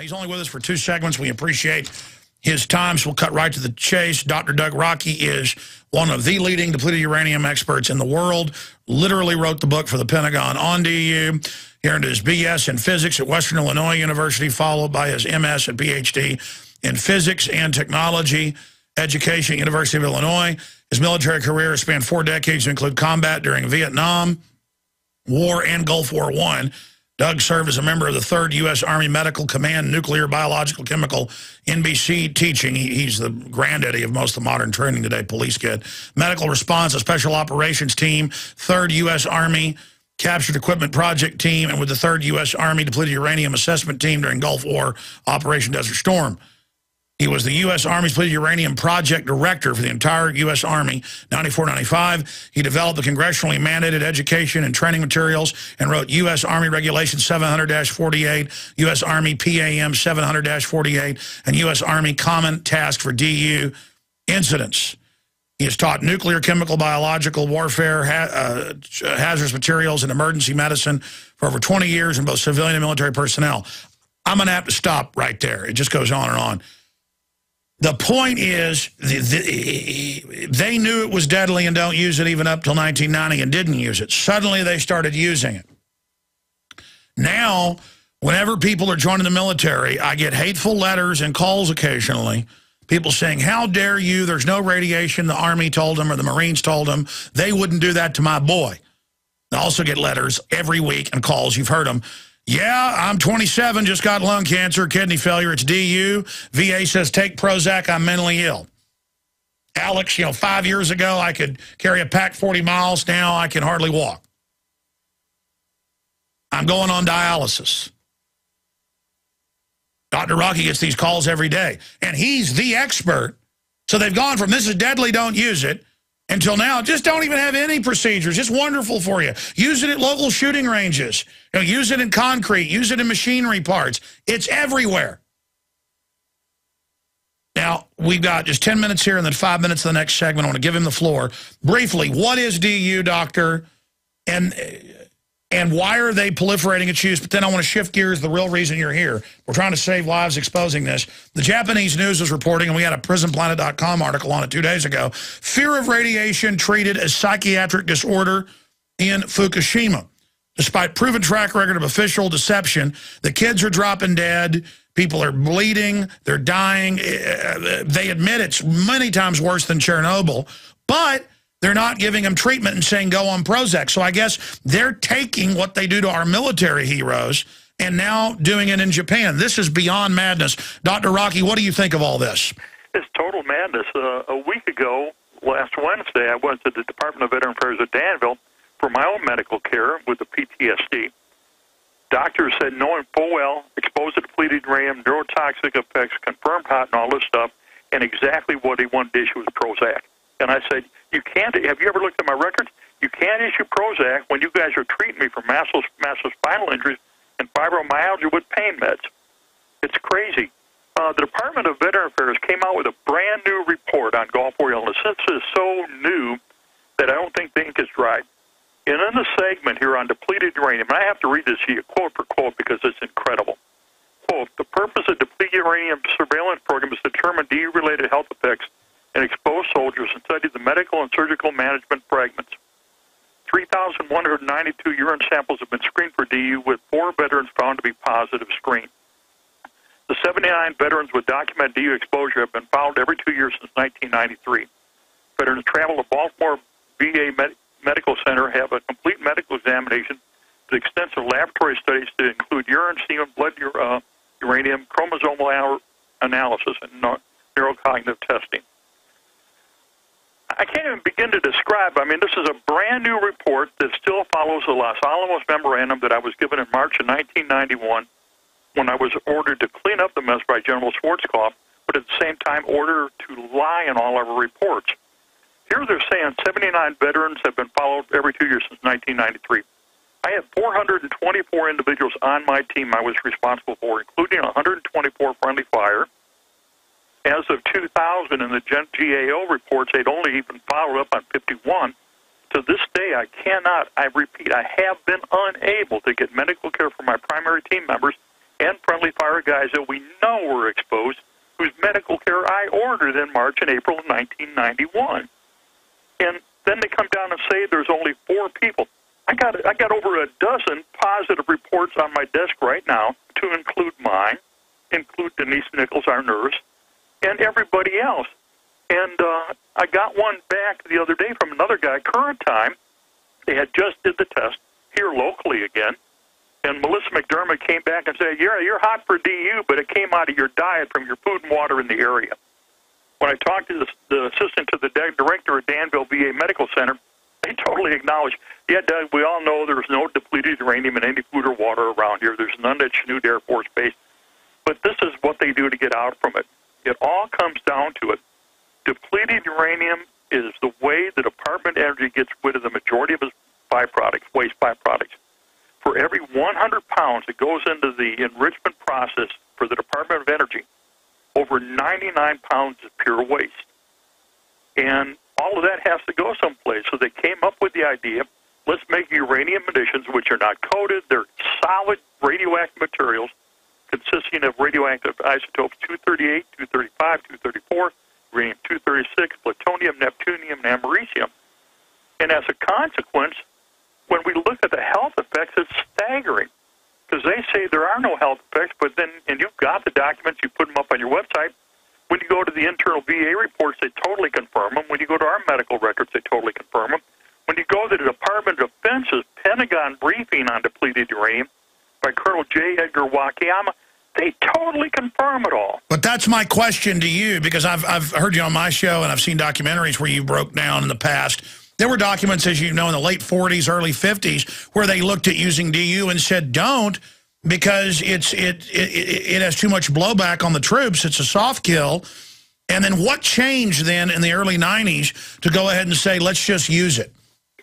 He's only with us for 2 segments. We appreciate his time, so we'll cut right to the chase. Dr. Doug Rokke is one of the leading depleted uranium experts in the world, literally wrote the book for the Pentagon on DU. He earned his BS in physics at Western Illinois University, followed by his MS and PhD in physics and technology education at University of Illinois. His military career has spanned 4 decades to include combat during Vietnam War and Gulf War I. Doug served as a member of the 3rd U.S. Army Medical Command Nuclear, Biological, Chemical, NBC teaching. He's the granddaddy of most of the modern training today, police kid. Medical Response, a Special Operations Team, 3rd U.S. Army Captured Equipment Project Team, and with the 3rd U.S. Army Depleted Uranium Assessment Team during Gulf War Operation Desert Storm. He was the U.S. Army's Depleted Uranium Project Director for the entire U.S. Army, 94-95. He developed the congressionally mandated education and training materials and wrote U.S. Army Regulation 700-48, U.S. Army PAM 700-48, and U.S. Army Common Task for DU incidents. He has taught nuclear, chemical, biological warfare, hazardous materials, and emergency medicine for over 20 years in both civilian and military personnel. I'm going to have to stop right there. It just goes on and on. The point is, they knew it was deadly and don't use it even up till 1990 and didn't use it. Suddenly they started using it. Now, whenever people are joining the military, I get hateful letters and calls occasionally. People saying, how dare you, there's no radiation, the Army told them or the Marines told them. They wouldn't do that to my boy. I also get letters every week and calls, you've heard them. Yeah, I'm 27, just got lung cancer, kidney failure, it's DU. VA says, take Prozac, I'm mentally ill. Alex, 5 years ago, I could carry a pack 40 miles. Now I can hardly walk. I'm going on dialysis. Dr. Rokke gets these calls every day, and he's the expert. So they've gone from this is deadly, don't use it, until now, just don't even have any procedures. It's wonderful for you. Use it at local shooting ranges. Use it in concrete. Use it in machinery parts. It's everywhere. Now, we've got just 10 minutes here and then 5 minutes to the next segment. I want to give him the floor. Briefly, what is DU, doctor? And why are they proliferating its use? But then I want to shift gears, the real reason you're here. We're trying to save lives exposing this. The Japanese news was reporting, and we had a PrisonPlanet.com article on it 2 days ago, fear of radiation treated as psychiatric disorder in Fukushima. Despite proven track record of official deception, the kids are dropping dead, people are bleeding, they're dying. They admit it's many times worse than Chernobyl, but they're not giving them treatment and saying, go on Prozac. So I guess they're taking what they do to our military heroes and now doing it in Japan. This is beyond madness. Dr. Rokke, what do you think of all this? It's total madness. A week ago, last Wednesday, I went to the Department of Veteran Affairs at Danville for my own medical care with the PTSD. Doctors said, knowing full well, exposed to depleted uranium, neurotoxic effects, confirmed hot and all this stuff, and exactly what he wanted to issue was Prozac. And I said, you can't, have you ever looked at my records? You can't issue Prozac when you guys are treating me for massive spinal injuries and fibromyalgia with pain meds. It's crazy. The Department of Veteran Affairs came out with a brand new report on Gulf War illness. This is so new that I don't think the ink is dried. And in the segment here on depleted uranium, and I have to read this to you quote for quote because it's incredible. Quote, the purpose of depleted uranium surveillance program is to determine DU-related health effects and expose soldiers and study the medical and surgical management fragments. 3,192 urine samples have been screened for DU, with 4 veterans found to be positive screen. The 79 veterans with documented DU exposure have been followed every 2 years since 1993. Veterans travel to Baltimore VA Medical Center, have a complete medical examination with extensive laboratory studies to include urine, semen, blood uranium, chromosomal analysis, and neurocognitive testing. I can't even begin to describe. I mean, this is a brand new report that still follows the Los Alamos Memorandum that I was given in March of 1991 when I was ordered to clean up the mess by General Schwarzkopf, but at the same time ordered to lie in all of our reports. Here they're saying 79 veterans have been followed every 2 years since 1993. I have 424 individuals on my team I was responsible for, including 124 friendly fire. As of 2000 in the GAO reports, they'd only even followed up on 51. To this day, I repeat, I have been unable to get medical care for my primary team members and friendly fire guys that we know were exposed, whose medical care I ordered in March and April of 1991. And then they come down and say there's only 4 people. I got over a dozen positive reports on my desk right now, to include mine, include Denise Nichols, our nurse, and everybody else. And I got one back the other day from another guy, current time. They had just did the test here locally again. And Melissa McDermott came back and said, yeah, you're hot for DU, but it came out of your diet from your food and water in the area. When I talked to the assistant to the director at Danville VA Medical Center, they totally acknowledged, yeah, Doug, we all know there's no depleted uranium in any food or water around here. There's none at Chanute Air Force Base. But this is what they do to get out from it. It all comes down to it. Depleted uranium is the way the Department of Energy gets rid of the majority of its byproducts, waste byproducts. For every 100 pounds that goes into the enrichment process for the Department of Energy, over 99 pounds is pure waste. And all of that has to go someplace. So they came up with the idea, let's make uranium munitions, which are not coated. They're solid radioactive materials consisting of radioactive isotopes 238, 235, 234, uranium-236, plutonium, neptunium, and americium. And as a consequence, when we look at the health effects, it's staggering. Because they say there are no health effects, but then, and you've got the documents, you put them up on your website. When you go to the internal VA reports, they totally confirm them. When you go to our medical records, they totally confirm them. When you go to the Department of Defense's Pentagon briefing on depleted uranium by Colonel J. Edgar Wakayama, they totally confirm it all. But that's my question to you, because I've heard you on my show, and I've seen documentaries where you broke down in the past. There were documents, as you know, in the late 40s, early 50s, where they looked at using DU and said, don't, because it has too much blowback on the troops. It's a soft kill. And then what changed then in the early 90s to go ahead and say, let's just use it?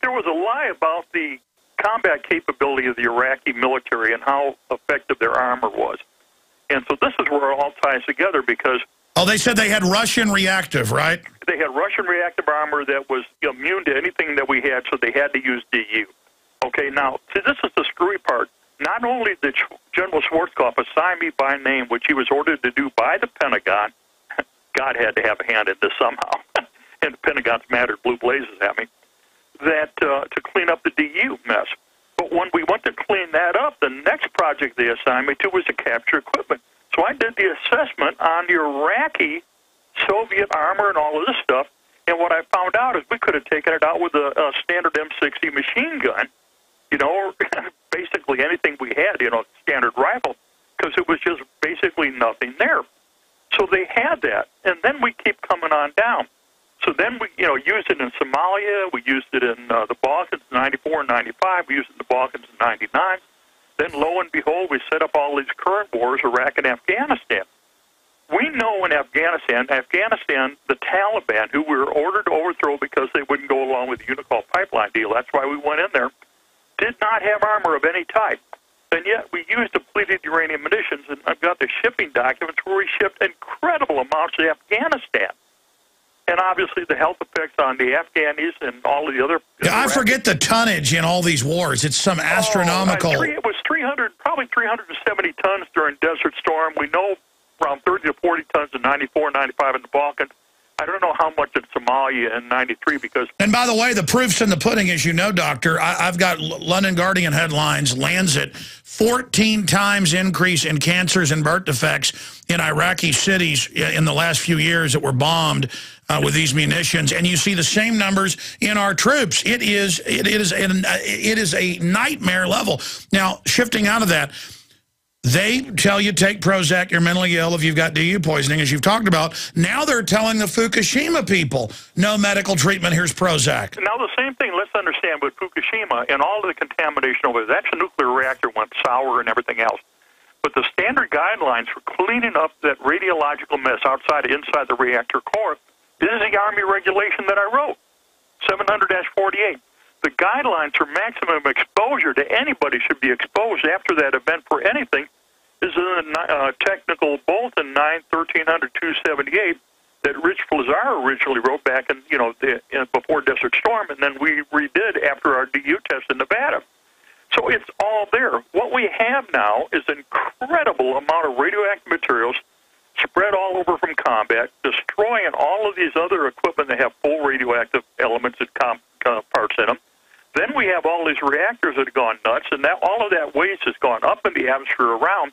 There was a lie about the combat capability of the Iraqi military and how effective their armor was. And so this is where it all ties together, because... Oh, they said they had Russian reactive, right? They had Russian reactive armor that was immune to anything that we had, so they had to use DU. Okay, now, see, this is the screwy part. Not only did General Schwarzkopf assign me by name, which he was ordered to do by the Pentagon, God had to have a hand in this somehow, and the Pentagon's mad at blue blazes at me, that to clean up the DU mess. But when we went to clean that up, the next project they assigned me to was to capture equipment. So I did the assessment on the Iraqi Soviet armor and all of this stuff, and what I found out is we could have taken it out with a standard M60 machine gun, you know, or basically anything we had, you know, standard rifle, because it was just basically nothing there. So they had that, and then we keep coming on down. So then we, you know, used it in Somalia, we used it in the Balkans in 94 and 95, we used it in the Balkans in 99. Then, lo and behold, we set up all these current wars, Iraq and Afghanistan. We know in Afghanistan, the Taliban, who we were ordered to overthrow because they wouldn't go along with the Unicol pipeline deal, that's why we went in there, did not have armor of any type. And yet we used depleted uranium munitions, and I've got the shipping documents where we shipped incredible amounts to Afghanistan. And obviously the health effects on the Afghanis and all of the other... Yeah, I forget the tonnage in all these wars. It's some astronomical... It was probably 370 tons during Desert Storm. We know around 30 to 40 tons in 94, 95 in the Balkans. I don't know how much in Somalia in 93 because... And by the way, the proof's in the pudding, as you know, Doctor. I've got London Guardian headlines, Lancet, 14 times increase in cancers and birth defects in Iraqi cities in the last few years that were bombed with these munitions. And you see the same numbers in our troops. It is a nightmare level. Now, shifting out of that, they tell you take Prozac, you're mentally ill if you've got DU poisoning, as you've talked about. Now they're telling the Fukushima people, no medical treatment, here's Prozac. Now the same thing, let's understand, with Fukushima and all of the contamination over there, that's a nuclear reactor went sour and everything else. But the standard guidelines for cleaning up that radiological mess outside and inside the reactor core, this is the Army regulation that I wrote, 700-48. The guidelines for maximum exposure to anybody should be exposed after that event for anything is in the technical bulletin 9/1300-278 that Rich Flazar originally wrote back in, before Desert Storm, and then we redid after our DU test in Nevada. So it's all there. What we have now is an incredible amount of radioactive materials spread all over from combat, destroying all of these other equipment that have full radioactive elements and parts in them. Then we have all these reactors that have gone nuts, and that all of that waste has gone up in the atmosphere around.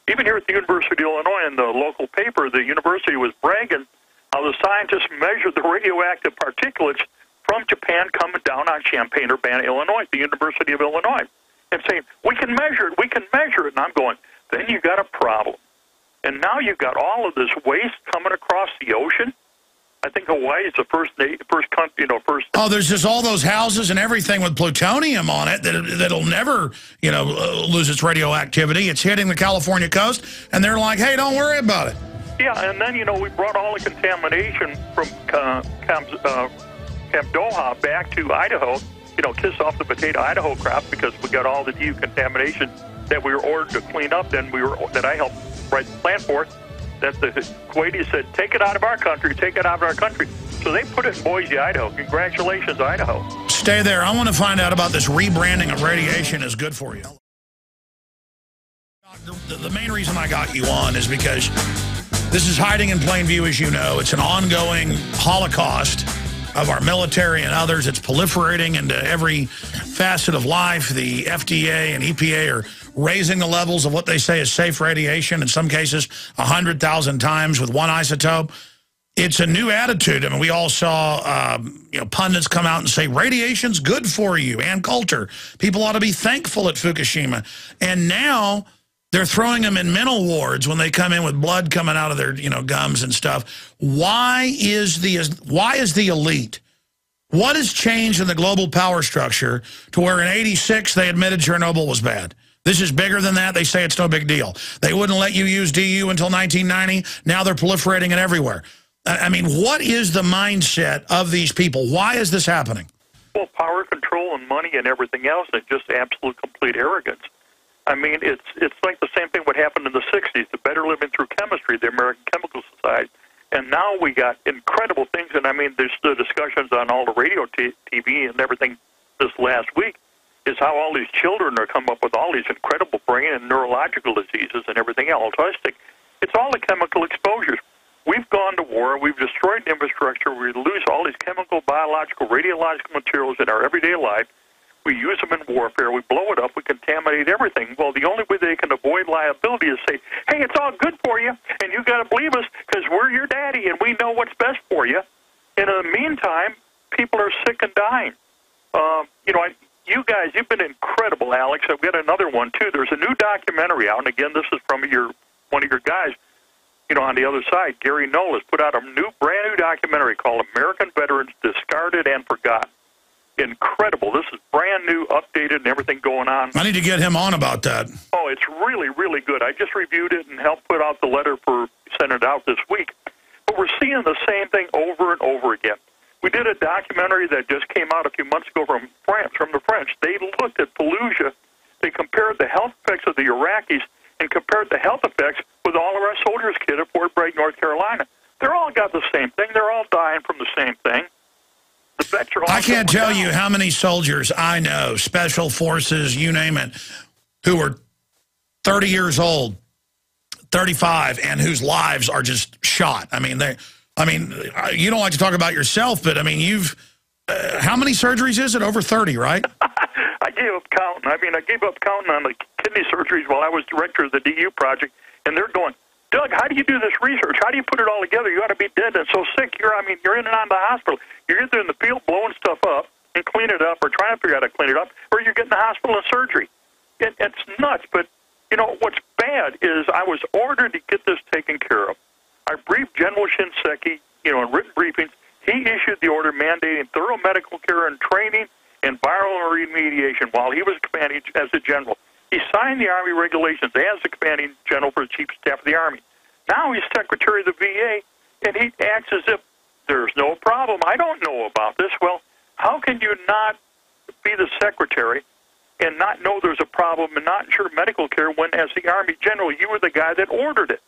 Even here at the University of Illinois, in the local paper, the university was bragging how the scientists measured the radioactive particulates from Japan coming down on Champaign-Urbana, Illinois, the University of Illinois, and saying, we can measure it, we can measure it. And I'm going, then you got a problem. And now you've got all of this waste coming across the ocean. I think Hawaii is the first country, first. Oh, there's just all those houses and everything with plutonium on it that'll never, lose its radioactivity. It's hitting the California coast, and they're like, hey, don't worry about it. Yeah, and then, we brought all the contamination from Camp Doha back to Idaho, kiss off the potato Idaho crop because we got all the decontamination that we were ordered to clean up, that I helped write the plan for, that the Kuwaitis said, take it out of our country, take it out of our country. So they put it in Boise, Idaho. Congratulations, Idaho. Stay there. I want to find out about this rebranding of radiation is good for you. The main reason I got you on is because this is hiding in plain view, as you know. It's an ongoing holocaust of our military and others. It's proliferating into every facet of life. The FDA and EPA are raising the levels of what they say is safe radiation, in some cases 100,000 times with one isotope. It's a new attitude. I mean, we all saw pundits come out and say radiation's good for you. Ann Coulter. People ought to be thankful at Fukushima. And now they're throwing them in mental wards when they come in with blood coming out of their gums and stuff. Why is the elite? What has changed in the global power structure to where in '86 they admitted Chernobyl was bad? This is bigger than that. They say it's no big deal. They wouldn't let you use DU until 1990. Now they're proliferating it everywhere. I mean, what is the mindset of these people? Why is this happening? Well, power control and money and everything else, and just absolute complete arrogance. I mean, it's like the same thing what happened in the 60s, the Better Living Through Chemistry, the American Chemical Society. And now we got incredible things, and I mean, there's the discussions on all the radio TV and everything this last week, is how all these children are coming up with all these incredible brain and neurological diseases and everything else. It's all the chemical exposures. We've gone to war. We've destroyed infrastructure. We lose all these chemical, biological, radiological materials in our everyday life. We use them in warfare. We blow it up. We contaminate everything. Well, the only way they can avoid liability is say, hey, it's all good for you, and you got to believe us because we're your daddy, and we know what's best for you. And in the meantime, people are sick and dying. You guys, you've been incredible, Alex. I've got another one, too. There's a new documentary out, and again, this is from one of your guys, on the other side. Gary Knoll has put out a brand new documentary called American Veterans Discarded and Forgotten. Incredible. This is brand new, updated, and everything going on. I need to get him on about that. Oh, it's really, really good. I just reviewed it and helped put out the letter for sending it out this week. But we're seeing the same thing over and over again. We did a documentary that just came out a few months ago from the French. They looked at Fallujah. They compared the health effects of the Iraqis and compared the health effects with all of our soldiers' kit at Fort Bragg, North Carolina. They're all got the same thing. They're all dying from the same thing. The vets are all I can't tell you how many soldiers I know, special forces, you name it, who are 30 years old, 35, and whose lives are just shot. I mean, you don't like to talk about yourself, but I mean, you've how many surgeries is it? Over 30, right? I gave up counting. I gave up counting on the kidney surgeries while I was director of the DU project, and they're going, Doug, how do you do this research? How do you put it all together? You ought to be dead and so sick. You're in and out of the hospital. You're either in the field blowing stuff up and clean it up or trying to figure out how to clean it up, or you're getting the hospital and surgery. It's nuts, but, what's bad is I was ordered to get this taken care of. I briefed General Shinseki, in written briefings. He issued the order mandating thorough medical care and training and viral remediation while he was commanding as a general. He signed the Army regulations as the commanding general for the Chief of Staff of the Army. Now he's Secretary of the VA, and he acts as if there's no problem. I don't know about this. Well, how can you not be the Secretary and not know there's a problem and not ensure medical care when, as the Army General, you were the guy that ordered it?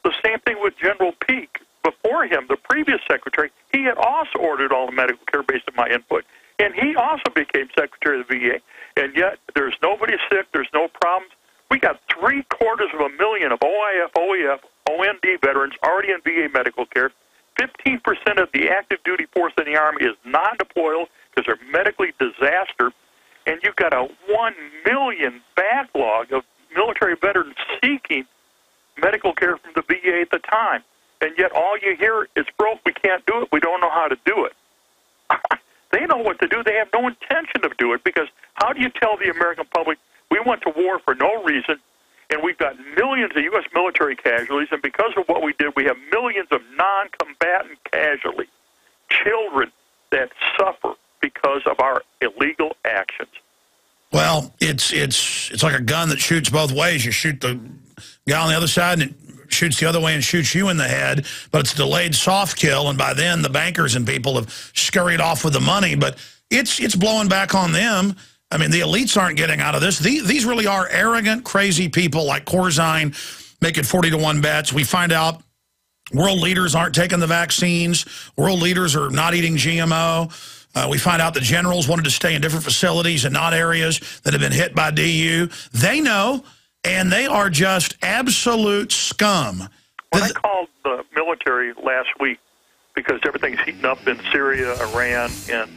The same thing with General Peake. Before him, the previous Secretary, he had also ordered all the medical care based on my input. And he also became Secretary of the VA. And yet there's nobody sick. There's no problems. We got 750,000 of OIF, OEF, OND veterans already in VA medical care. 15% of the active duty force in the Army is non-deployable because they're medically disaster. And you've got a 1 million backlog of military veterans seeking medical care from the VA at the time. And yet all you hear is broke, we can't do it, we don't know how to do it. They know what to do. They have no intention of doing it, because how do you tell the American public we went to war for no reason, and we've got millions of U.S. military casualties, and because of what we did, we have millions of non-combatant casualties, children that suffer because of our illegal actions. Well, it's like a gun that shoots both ways. You shoot the guy on the other side, and it shoots the other way and shoots you in the head, but it's a delayed soft kill, and by then the bankers and people have scurried off with the money, but it's blowing back on them. I mean, the elites aren't getting out of this. These really are arrogant, crazy people like Corzine making 40-to-1 bets. We find out world leaders aren't taking the vaccines. World leaders are not eating GMO. We find out the generals wanted to stay in different facilities and not areas that have been hit by DU. They know, and they are just absolute scum. When I called the military last week, because everything's heating up in Syria, Iran, and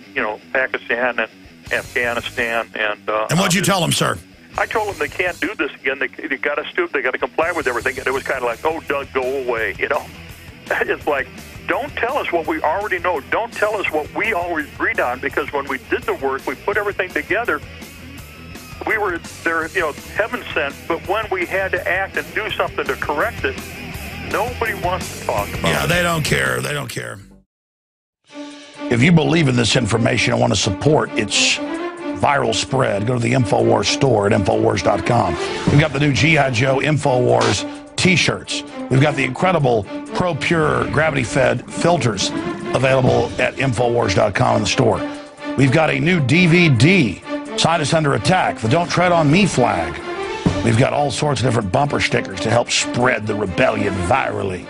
Pakistan and Afghanistan, and what'd you tell them, sir? I told them they can't do this again. They got to stoop. They got to comply with everything. And it was kind of like, oh, Doug, go away. It's like, don't tell us what we already know. Don't tell us what we always agreed on, because when we did the work, we put everything together. We were there, heaven sent. But when we had to act and do something to correct it, nobody wants to talk about it. Yeah, they don't care. They don't care. If you believe in this information and want to support its viral spread, go to the InfoWars store at InfoWars.com. We've got the new G.I. Joe InfoWars T-shirts. We've got the incredible ProPure gravity-fed filters available at InfoWars.com in the store. We've got a new DVD, Scientists Under Attack, the Don't Tread on Me flag. We've got all sorts of different bumper stickers to help spread the rebellion virally.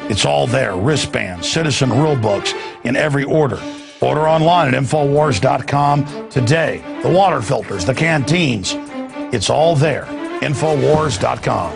It's all there. Wristbands, citizen rule books in every order. Order online at InfoWars.com today. The water filters, the canteens. It's all there. InfoWars.com.